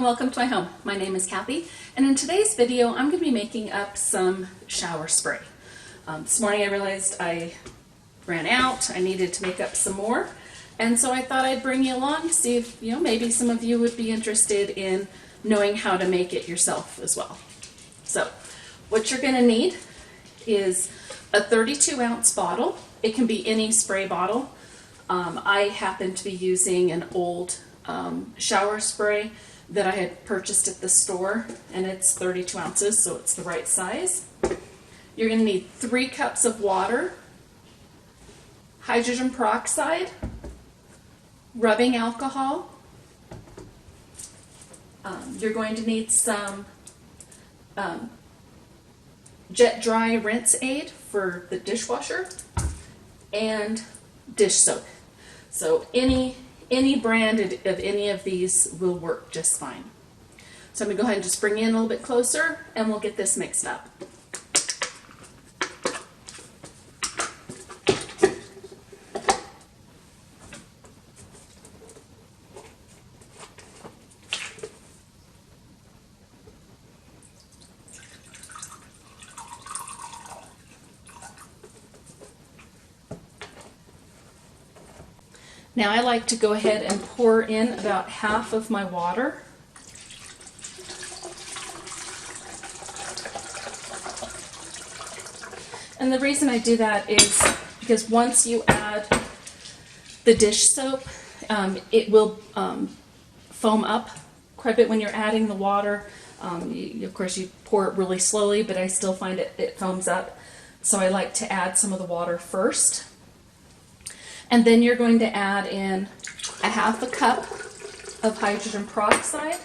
and welcome to my home. My name is Kathy, and in today's video I'm going to be making up some shower spray. This morning I realized I ran out. I needed to make up some more, and so I thought I'd bring you along to see if maybe some of you would be interested in knowing how to make it yourself as well. So what you're going to need is a 32-ounce bottle. It can be any spray bottle. I happen to be using an old shower spray that I had purchased at the store, and it's 32 ounces, so it's the right size. You're going to need 3 cups of water, hydrogen peroxide, rubbing alcohol. You're going to need some jet dry rinse aid for the dishwasher, and dish soap. So any brand of any of these will work just fine. So I'm going to go ahead and just bring you in a little bit closer and we'll get this mixed up. Now I like to go ahead and pour in about half of my water. And the reason I do that is because once you add the dish soap, it will foam up quite a bit when you're adding the water. Of course you pour it really slowly, but I still find it foams up. So I like to add some of the water first. And then you're going to add in a half a cup of hydrogen peroxide,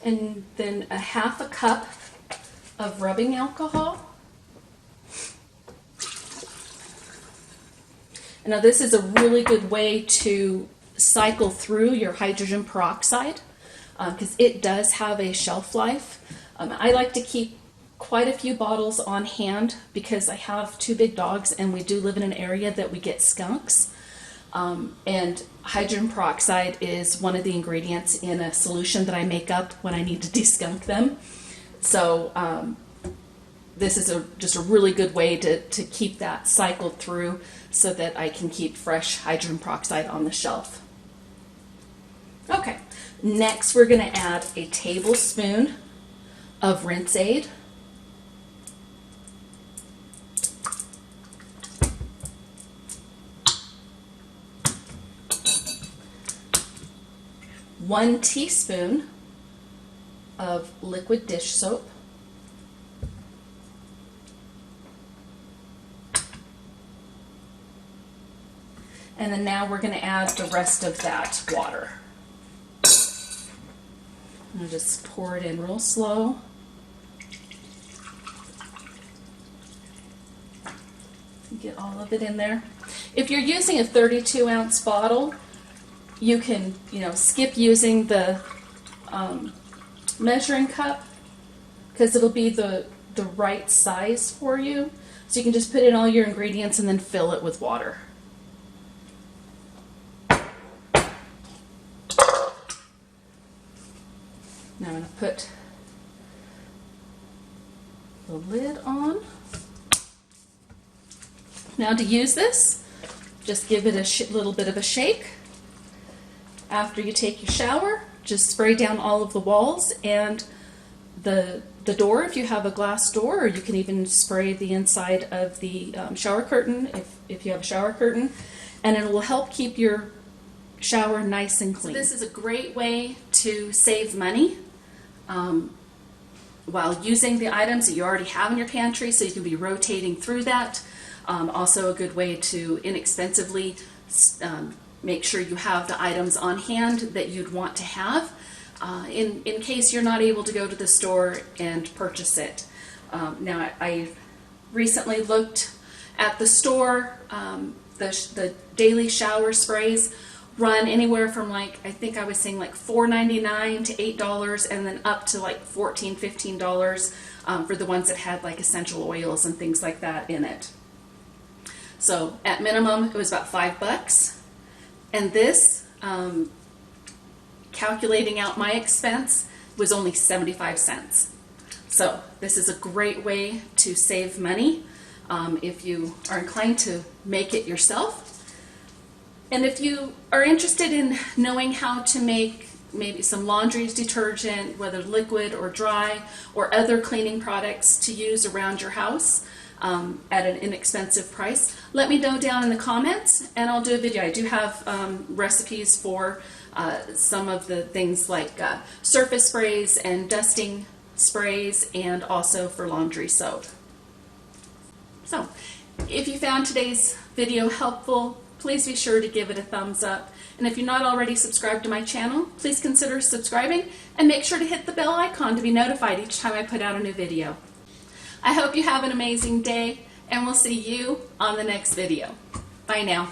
and then a half a cup of rubbing alcohol. And now this is a really good way to cycle through your hydrogen peroxide because it does have a shelf life. I like to keep quite a few bottles on hand because I have 2 big dogs and we do live in an area that we get skunks. And hydrogen peroxide is one of the ingredients in a solution that I make up when I need to de-skunk them. So this is just a really good way to keep that cycled through so that I can keep fresh hydrogen peroxide on the shelf. Okay, next we're going to add a tablespoon of rinse aid. One teaspoon of liquid dish soap, and then now we're going to add the rest of that water. I'm going to just pour it in real slow. Get all of it in there. If you're using a 32-ounce bottle, you can, skip using the measuring cup because it'll be the right size for you. So you can just put in all your ingredients and then fill it with water. Now I'm going to put the lid on. Now to use this, just give it a little bit of a shake. After you take your shower, just spray down all of the walls and the door if you have a glass door, or you can even spray the inside of the shower curtain if you have a shower curtain, and it will help keep your shower nice and clean. So this is a great way to save money while using the items that you already have in your pantry, so you can be rotating through that. Also a good way to inexpensively make sure you have the items on hand that you'd want to have in case you're not able to go to the store and purchase it. Now I recently looked at the store. The daily shower sprays run anywhere from I think I was saying $4.99 to $8, and then up to $14, $15 for the ones that had essential oils and things like that in it. So at minimum it was about $5. And this, calculating out my expense, was only 75 cents. So this is a great way to save money if you are inclined to make it yourself. And if you are interested in knowing how to make maybe some laundry detergent, whether liquid or dry, or other cleaning products to use around your house at an inexpensive price, let me know down in the comments and I'll do a video. I do have recipes for some of the things like surface sprays and dusting sprays, and also for laundry soap. So if you found today's video helpful, please be sure to give it a thumbs up. And if you're not already subscribed to my channel, please consider subscribing and make sure to hit the bell icon to be notified each time I put out a new video. I hope you have an amazing day, and we'll see you on the next video. Bye now.